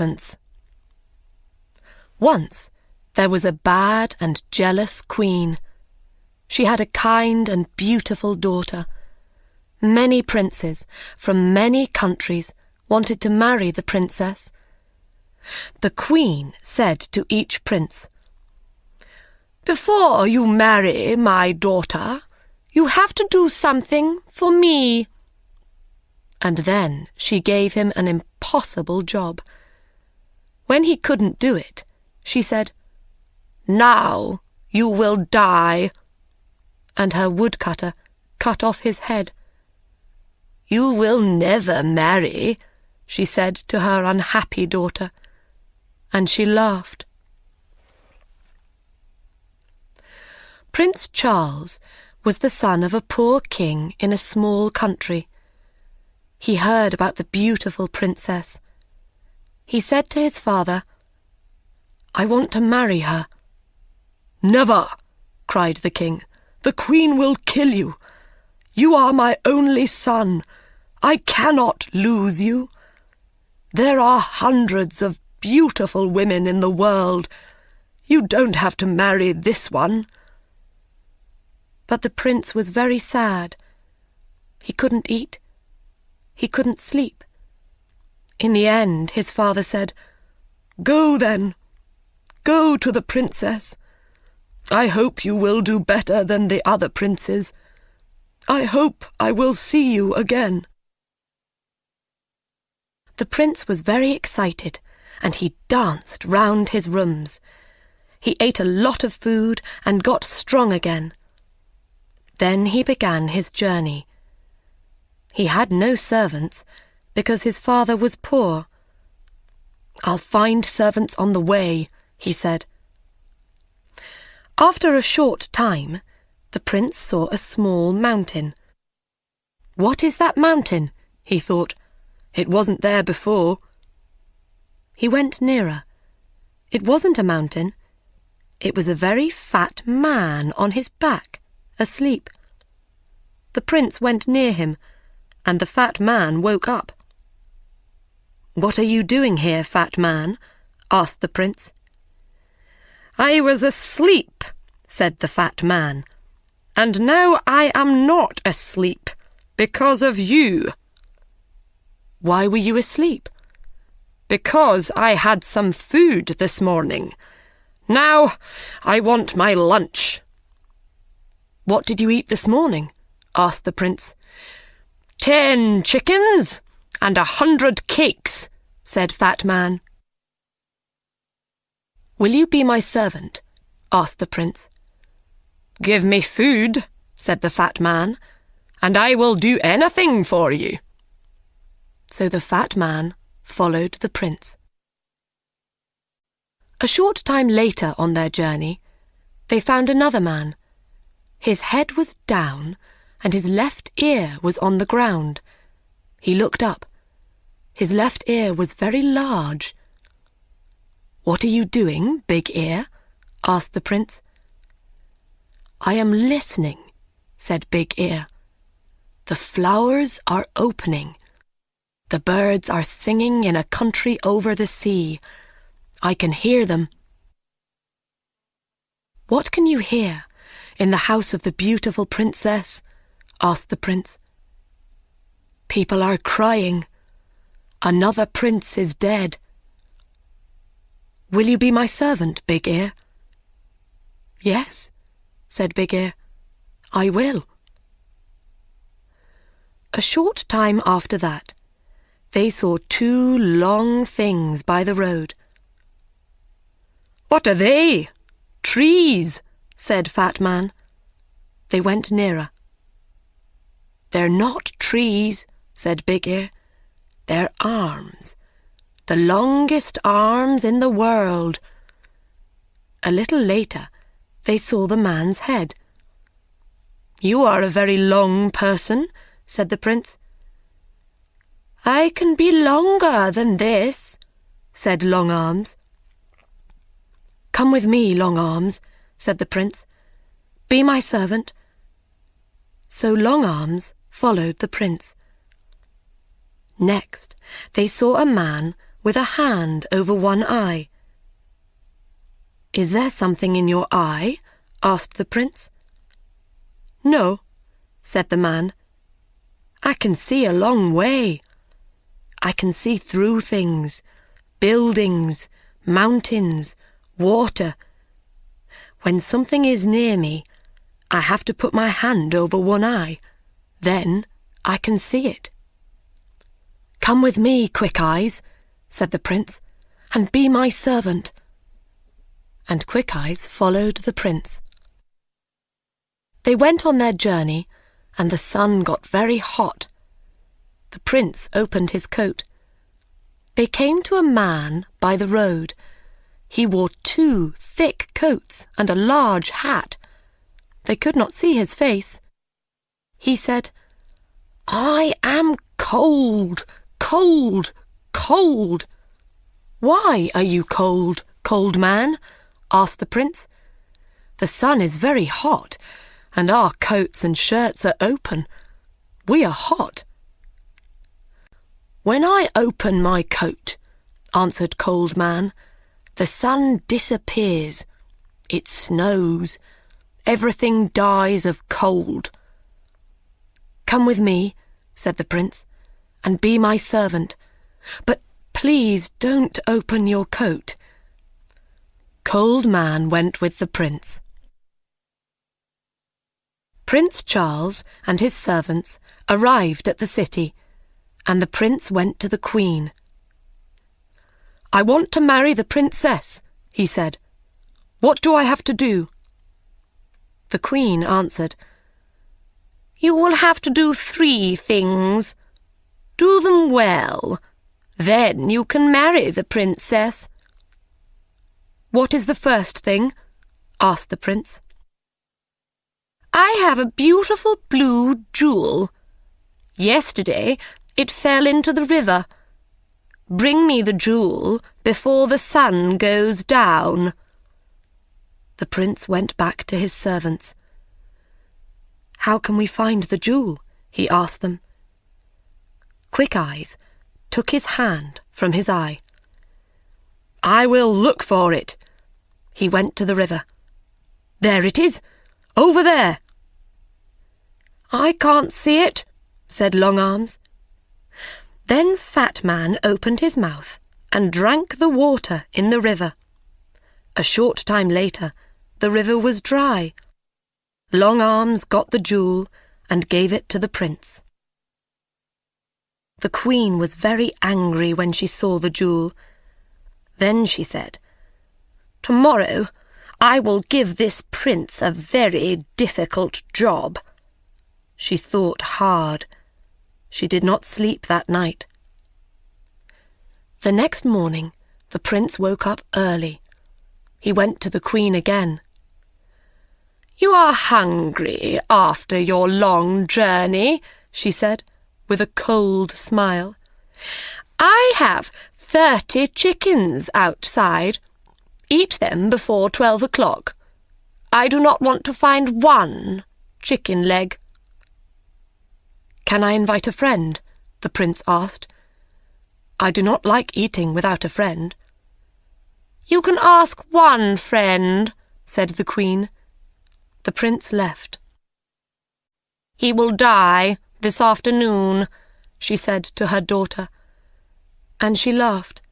servants. Once there was a bad and jealous queen. She had a kind and beautiful daughter. Many princes from many countries wanted to marry the princess. The queen said to each prince, "Before you marry my daughter, you have to do something for me." And then she gave him an impossible job. When he couldn't do it, she said, "Now you will die." And her woodcutter cut off his head. "You will never marry," she said to her unhappy daughter, and she laughed. Prince Charles was the son of a poor king in a small country. He heard about the beautiful princess. He said to his father, "I want to marry her." "Never!" cried the king. "The queen will kill you. You are my only son. I cannot lose you. There are hundreds of beautiful women in the world. You don't have to marry this one." But the prince was very sad. He couldn't eat. He couldn't sleep. In the end, his father said, "Go then. Go to the princess. I hope you will do better than the other princes. I hope I will see you again." The prince was very excited, and he danced round his rooms. He ate a lot of food and got strong again. Then he began his journey. He had no servants, because his father was poor. "I'll find servants on the way," he said. After a short time, the prince saw a small mountain. "What is that mountain?" he thought. "It wasn't there before." He went nearer. It wasn't a mountain. It was a very fat man on his back, asleep. The prince went near him, and the fat man woke up. "What are you doing here, fat man?" asked the prince. "I was asleep," said the fat man, "and now I am not asleep because of you." "Why were you asleep?" "Because I had some food this morning. Now I want my lunch." "What did you eat this morning?" asked the prince. 10 chickens and 100 cakes," said Fat Man. "Will you be my servant?" asked the prince. "Give me food," said the fat man, "and I will do anything for you." So the fat man followed the prince. A short time later on their journey, they found another man. His head was down, and his left ear was on the ground. He looked up. His left ear was very large. "What are you doing, Big Ear?" asked the prince. "I am listening," said Big Ear. "The flowers are opening. The birds are singing in a country over the sea. I can hear them." "What can you hear in the house of the beautiful princess?" asked the prince. "People are crying. Another prince is dead." "Will you be my servant, Big Ear?" "Yes," said Big Ear, "I will." A short time after that, they saw 2 long things by the road. "What are they?" "Trees," said Fat Man. They went nearer. "They're not trees," said Big Ear. "They're arms, the longest arms in the world." A little later, they saw the man's head. "You are a very long person," said the prince. "I can be longer than this," said Long Arms. "Come with me, Long Arms," said the prince. "Be my servant." So Long Arms followed the prince. Next, they saw a man with a hand over one eye. "Is there something in your eye?" asked the prince. "No," said the man. "I can see a long way. I can see through things, buildings, mountains, water. When something is near me, I have to put my hand over one eye. Then I can see it." "Come with me, Quick Eyes," said the prince, "and be my servant." And Quick Eyes followed the prince. They went on their journey, and the sun got very hot. The prince opened his coat. They came to a man by the road. He wore 2 thick coats and a large hat. They could not see his face. He said, "I am cold, cold, cold." "Why are you cold, cold man?" asked the prince. "The sun is very hot, and our coats and shirts are open. We are hot." "When I open my coat," answered Cold Man, "the sun disappears. It snows. Everything dies of cold." "Come with me," said the prince, "and be my servant. But please don't open your coat." Cold Man went with the prince. Prince Charles and his servants arrived at the city, and the prince went to the queen. "I want to marry the princess," he said. "What do I have to do?" The queen answered, "You will have to do 3 things. Do them well. Then you can marry the princess." "What is the first thing?" asked the prince. "I have a beautiful blue jewel. Yesterday it fell into the river. Bring me the jewel before the sun goes down." The prince went back to his servants. "How can we find the jewel?" he asked them. Quick Eyes took his hand from his eye. "I will look for it." He went to the river. "There it is, over there." "I can't see it," said Long Arms. Then Fat Man opened his mouth and drank the water in the river. A short time later, the river was dry. Long Arms got the jewel and gave it to the prince. The queen was very angry when she saw the jewel. Then she said, "Tomorrow I will give this prince a very difficult job." She thought hard. She did not sleep that night. The next morning, the prince woke up early. He went to the queen again. "You are hungry after your long journey," she said, with a cold smile. "I have 30 chickens outside. Eat them before 12 o'clock. I do not want to find 1 chicken leg." "Can I invite a friend?" the prince asked. "I do not like eating without a friend." "You can ask 1 friend," said the queen. The prince left. "He will die this afternoon," she said to her daughter, and she laughed.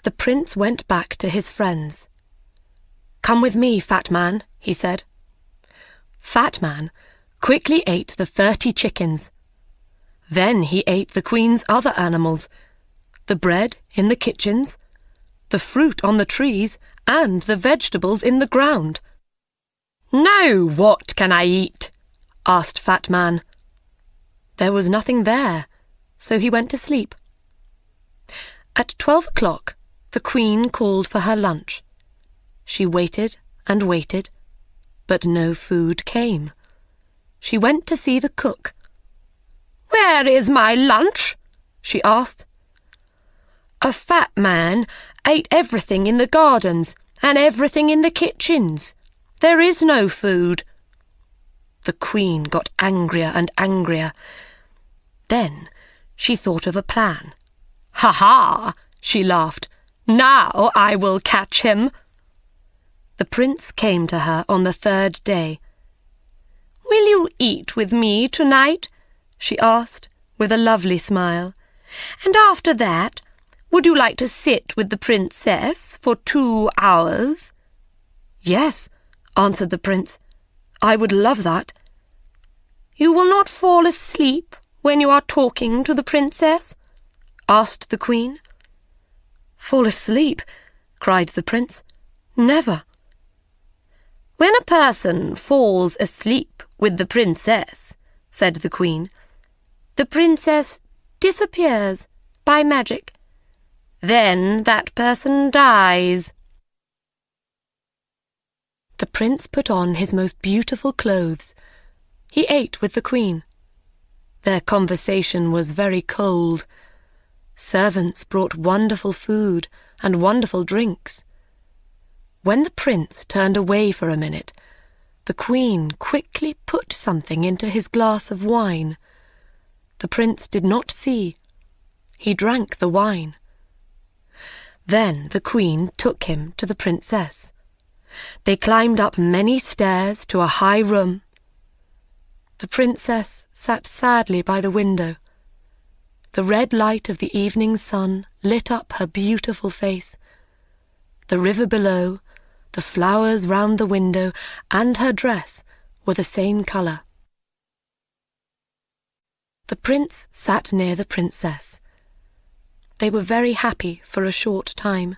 The prince went back to his friends. "Come with me, Fat Man," he said. Fat Man quickly ate the 30 chickens. Then he ate the queen's other animals, the bread in the kitchens, the fruit on the trees, and the vegetables in the ground. "Now what can I eat?" asked Fat Man. There was nothing there, so he went to sleep. At 12 o'clock, the queen called for her lunch. She waited and waited, but no food came. She went to see the cook. "Where is my lunch?" she asked. "A fat man ate everything in the gardens and everything in the kitchens. There is no food." The queen got angrier and angrier. Then she thought of a plan. "Ha ha!" she laughed. "Now I will catch him." The prince came to her on the third day. "Will you eat with me tonight?" she asked, with a lovely smile. "And after that, would you like to sit with the princess for 2 hours?" "Yes," answered the prince. "I would love that." "You will not fall asleep when you are talking to the princess?" asked the queen. "Fall asleep?" cried the prince. "Never." "When a person falls asleep with the princess," said the queen, "the princess disappears by magic. Then that person dies." The prince put on his most beautiful clothes. He ate with the queen. Their conversation was very cold. Servants brought wonderful food and wonderful drinks. When the prince turned away for a minute, the queen quickly put something into his glass of wine. The prince did not see. He drank the wine. Then the queen took him to the princess. They climbed up many stairs to a high room. The princess sat sadly by the window. The red light of the evening sun lit up her beautiful face. The river below, the flowers round the window, and her dress were the same colour. The prince sat near the princess. They were very happy for a short time.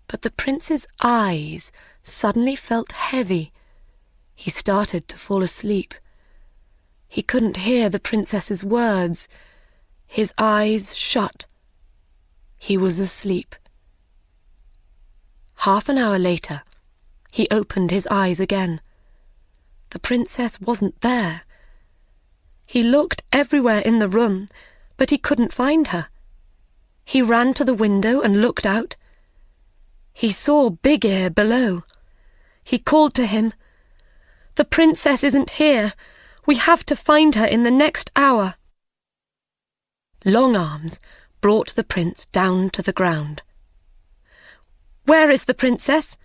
But the prince's eyes suddenly felt heavy. He started to fall asleep. He couldn't hear the princess's words. His eyes shut. He was asleep. Half an hour later, he opened his eyes again. The princess wasn't there. He looked everywhere in the room, but he couldn't find her. He ran to the window and looked out. He saw Big Ear below. He called to him, "The princess isn't here. We have to find her in the next hour." Long Arms brought the prince down to the ground. "Where is the princess?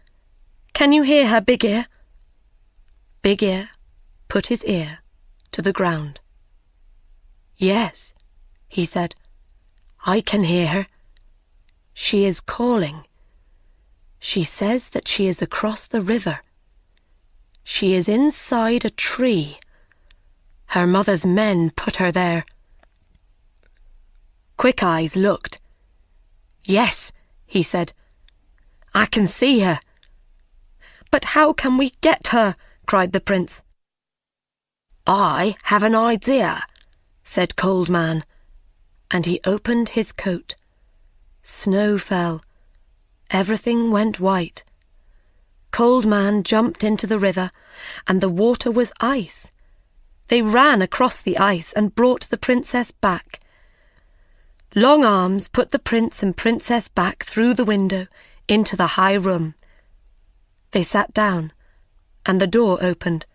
Can you hear her, Big Ear?" Big Ear put his ear to the ground. "Yes," he said, "I can hear her. She is calling. She says that she is across the river. She is inside a tree. Her mother's men put her there." Quick Eyes looked. "Yes," he said, "I can see her." "But how can we get her?" cried the prince. "I have an idea," said Cold Man, and he opened his coat. Snow fell. Everything went white. Cold Man jumped into the river, and the water was ice. They ran across the ice and brought the princess back. Long Arms put the prince and princess back through the window into the high room. They sat down, and the door opened.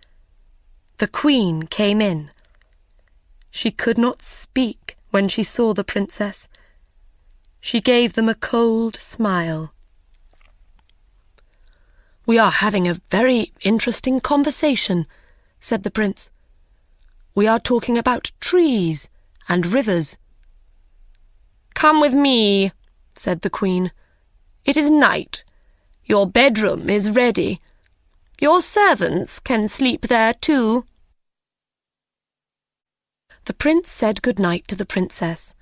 The queen came in. She could not speak when she saw the princess. She gave them a cold smile. "We are having a very interesting conversation," said the prince. "We are talking about trees and rivers." "Come with me," said the queen. "It is night. Your bedroom is ready. Your servants can sleep there too." The prince said good night to the princess,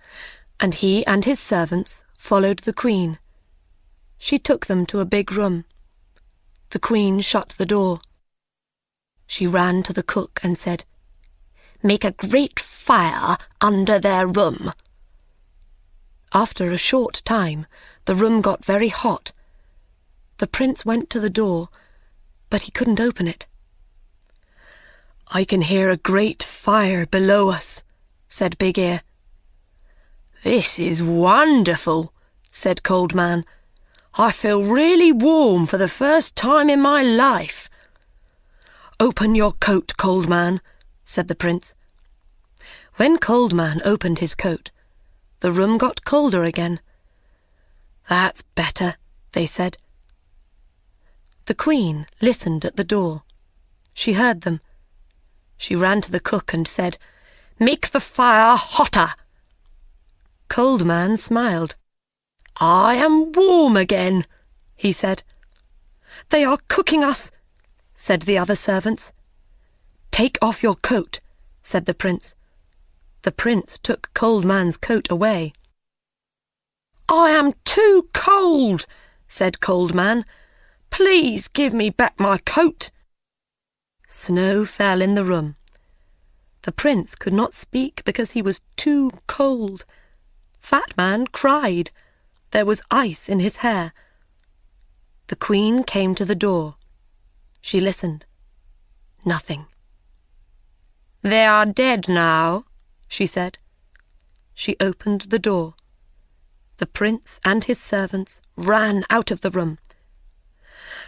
and he and his servants followed the queen. She took them to a big room. The queen shut the door. She ran to the cook and said, "Make a great fire under their room." After a short time, the room got very hot. The prince went to the door, but he couldn't open it. "I can hear a great fire below us," said Big Ear. "This is wonderful," said Cold Man. "I feel really warm for the first time in my life." "Open your coat, Cold Man," said the prince. When Cold Man opened his coat, the room got colder again. "That's better," they said. The Queen listened at the door. She heard them. She ran to the cook and said, "Make the fire hotter." Cold Man smiled. "I am warm again," he said. "They are cooking us," said the other servants. "Take off your coat," said the prince. The prince took Cold Man's coat away. "I am too cold," said Cold Man. "Please give me back my coat." Snow fell in the room. The prince could not speak because he was too cold. Fat Man cried. There was ice in his hair. The Queen came to the door. She listened. Nothing. "They are dead now," she said. She opened the door. The prince and his servants ran out of the room.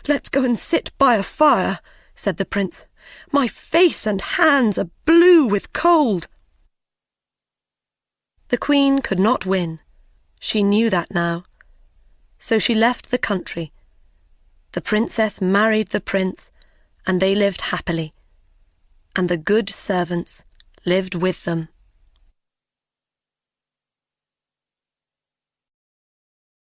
"Let's go and sit by a fire," said the prince. "My face and hands are blue with cold." The Queen could not win. She knew that now. So she left the country. The princess married the prince, and they lived happily. And the good servants lived with them.